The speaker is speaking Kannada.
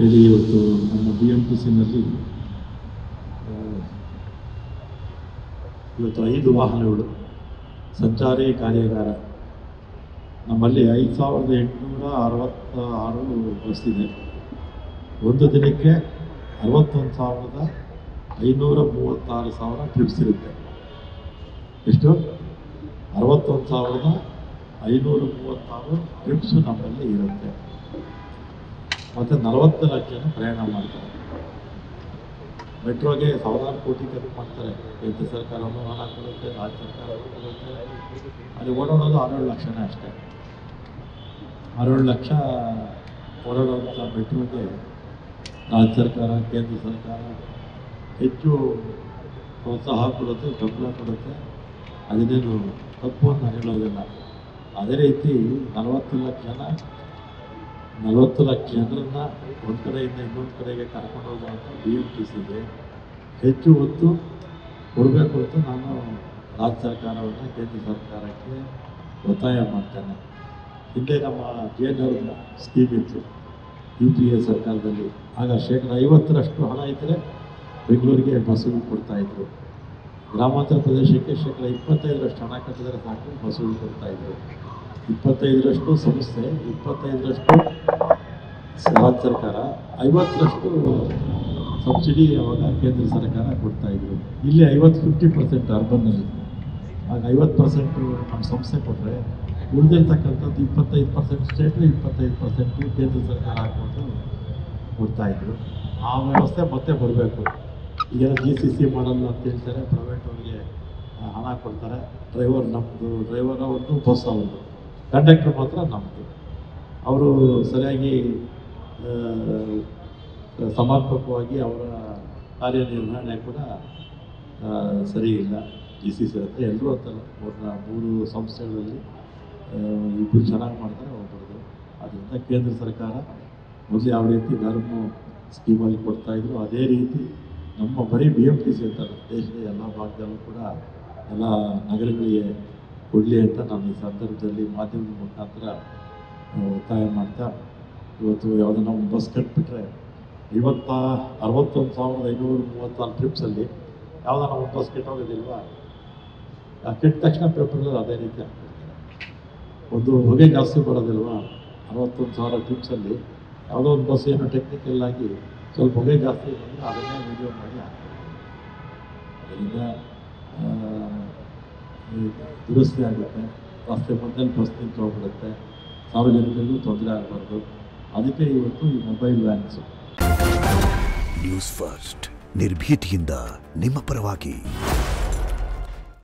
ಹೇಳಿ ಇವತ್ತು ನಮ್ಮ BMTCನಲ್ಲಿ ಇವತ್ತು 5 ವಾಹನಗಳು ಸಂಚಾರಿ ಕಾರ್ಯಾಗಾರ ನಮ್ಮಲ್ಲಿ 5866 ಬಸ್ ಇದೆ. ಒಂದು ದಿನಕ್ಕೆ 61,536,000 ಟ್ರಿಪ್ಸ್ ಇರುತ್ತೆ. ಎಷ್ಟು? 61,536 ಟ್ರಿಪ್ಸ್ ನಮ್ಮಲ್ಲಿ ಇರುತ್ತೆ. ಮತ್ತು 40 ಲಕ್ಷ ಜನ ಪ್ರಯಾಣ ಮಾಡ್ತಾರೆ. ಮೆಟ್ರೋಗೆ 1000 ಕೋಟಿ ಖರ್ಚು ಮಾಡ್ತಾರೆ. ಕೇಂದ್ರ ಸರ್ಕಾರವನ್ನು ಹಣ ಕೊಡುತ್ತೆ, ರಾಜ್ಯ ಸರ್ಕಾರ ಕೊಡುತ್ತೆ. ಅಲ್ಲಿ ಓಡಾಡೋದು 6-7 ಲಕ್ಷನೇ ಅಷ್ಟೇ. 6-7 ಲಕ್ಷ ಓಡಾಡುವಂಥ ಮೆಟ್ರೋಗೆ ರಾಜ್ಯ ಸರ್ಕಾರ, ಕೇಂದ್ರ ಸರ್ಕಾರ ಹೆಚ್ಚು ಪ್ರೋತ್ಸಾಹ ಕೊಡುತ್ತೆ, ಬೆಂಬಲ ಕೊಡುತ್ತೆ. ಅದನ್ನೇನು ತಪ್ಪು ಅಂತ ಹೇಳೋದಿಲ್ಲ. ಅದೇ ರೀತಿ 40 ಲಕ್ಷ ಜನರನ್ನ ಒಂದು ಕಡೆಯಿಂದ ಇನ್ನೊಂದು ಕಡೆಗೆ ಕರ್ಕೊಂಡು ಹೋಗುವಂಥ BMTCಗೆ ಹೆಚ್ಚು ಒತ್ತು ಕೊಡಬೇಕು ಅಂತ ನಾನು ರಾಜ್ಯ ಸರ್ಕಾರವನ್ನು, ಕೇಂದ್ರ ಸರ್ಕಾರಕ್ಕೆ ಒತ್ತಾಯ ಮಾಡ್ತೇನೆ. ಹಿಂದೆ ನಮ್ಮ JNR ಸ್ಕೀಮ್ ಇತ್ತು UPA ಸರ್ಕಾರದಲ್ಲಿ. ಆಗ 50% ಹಣ ಇದ್ದರೆ ಬೆಂಗಳೂರಿಗೆ ಬಸ್ಸುಗಳು ಕೊಡ್ತಾಯಿದ್ರು. ಗ್ರಾಮಾಂತರ ಪ್ರದೇಶಕ್ಕೆ 25% ಹಣ ಕಟ್ಟಿದರೆ ಸಾಕು, ಬಸ್ಸುಗಳು ಕೊಡ್ತಾಯಿದ್ರು. 25% ಸಂಸ್ಥೆ, 25% ರಾಜ್ಯ ಸರ್ಕಾರ, 50% ಸಬ್ಸಿಡಿ ಅವಾಗ ಕೇಂದ್ರ ಸರ್ಕಾರ ಕೊಡ್ತಾಯಿದ್ರು. ಇಲ್ಲಿ 50% ಅರ್ಬನ್ನಲ್ಲಿ. ಆಗ 50% ನಮ್ಮ ಸಂಸ್ಥೆ ಕೊಟ್ಟರೆ ಉಳಿದಿರ್ತಕ್ಕಂಥದ್ದು 25% ಸ್ಟೇಟು, 25% ಕೇಂದ್ರ ಸರ್ಕಾರ ಹಾಕ್ಕೊಂಡು ಕೊಡ್ತಾಯಿದ್ರು. ಆ ವ್ಯವಸ್ಥೆ ಮತ್ತೆ ಬರಬೇಕು. ಈಗೆಲ್ಲ GCC ಮಾಡಲ್ಲ ಅಂತ ಹೇಳ್ತಾರೆ. ಪ್ರೈವೇಟ್ ಅವರಿಗೆ ಹಣ ಕೊಡ್ತಾರೆ. ಡ್ರೈವರ್ ನಮ್ಮದು, ಡ್ರೈವರ್ ಅವ್ರದ್ದು, ಬಸ್ ಅವ್ರದ್ದು, ಕಂಡಕ್ಟರ್ ಮಾತ್ರ ನಮ್ಮದು. ಅವರು ಸರಿಯಾಗಿ ಸಮರ್ಪಕವಾಗಿ ಅವರ ಕಾರ್ಯನಿರ್ವಹಣೆ ಕೂಡ ಸರಿ ಇಲ್ಲ. GCC ಅಂತ ಎಲ್ಲರೂ ಅಂತಲ್ಲ, 3 ಸಂಸ್ಥೆಗಳಲ್ಲಿ ಇಬ್ಬರು ಚೆನ್ನಾಗಿ ಮಾಡ್ತಾರೆ, ಒಬ್ಬರದು. ಅದರಿಂದ ಕೇಂದ್ರ ಸರ್ಕಾರ ಮೊದಲು ಯಾವ ರೀತಿ ಧರ್ಮ ಸ್ಕೀಮಲ್ಲಿ ಕೊಡ್ತಾಯಿದ್ರು ಅದೇ ರೀತಿ ನಮ್ಮ ಬರೀ BMTC ಅಂತಲ್ಲ, ದೇಶದ ಎಲ್ಲ ಭಾಗದಲ್ಲೂ ಕೂಡ ಎಲ್ಲ ನಗರಗಳಿಗೆ ಕೊಡಲಿ ಅಂತ ನಾನು ಈ ಸಂದರ್ಭದಲ್ಲಿ ಮಾಧ್ಯಮದ ಮುಖಾಂತರ ಒತ್ತಾಯ ಮಾಡ್ತಾ, ಇವತ್ತು ಯಾವುದೋ ನಾವು ಬಸ್ ಕಟ್ಬಿಟ್ರೆ 61,536 ಟ್ರಿಪ್ಸಲ್ಲಿ ಯಾವುದೋ ನಾವು ಬಸ್ ಕೆಟ್ಟೋಗೋದಿಲ್ವಾ? ಕೆಟ್ಟ ತಕ್ಷಣ ಪೇಪರ್ನಲ್ಲಿ ಅದೇ ರೀತಿ ಹಾಕ್ಬಿಡ್ತಾರೆ. ಒಂದು ಹೊಗೆ ಜಾಸ್ತಿ ಬರೋದಿಲ್ವಾ? 61,000 ಟ್ರಿಪ್ಸಲ್ಲಿ ಯಾವುದೋ ಒಂದು ಬಸ್ ಏನೋ ಟೆಕ್ನಿಕಲ್ ಆಗಿ ಸ್ವಲ್ಪ ಹೊಗೆ ಜಾಸ್ತಿ ಬಂದರೆ ಅದನ್ನೇ ವಿಡಿಯೋ ಮಾಡಿ ಹಾಕ್ತಾರೆ. ಅದರಿಂದ ದುರಸ್ತಿ ಆಗುತ್ತೆ. ರಸ್ತೆ ಮಧ್ಯದಲ್ಲಿ ಬಸ್ ನಿಂತು ಹೋಗ್ಬಿಡುತ್ತೆ. ಸಾರ್ವಜನಿಕರಿಗೂ ತೊಂದರೆ ಆಗಬಾರ್ದು. ಅದಕ್ಕೆ ಇವತ್ತು ಈ ಮೊಬೈಲ್ ವ್ಯಾನ್ಸು. ನ್ಯೂಸ್ ಫಸ್ಟ್, ನಿರ್ಭೀತಿಯಿಂದ ನಿಮ್ಮ ಪರವಾಗಿ.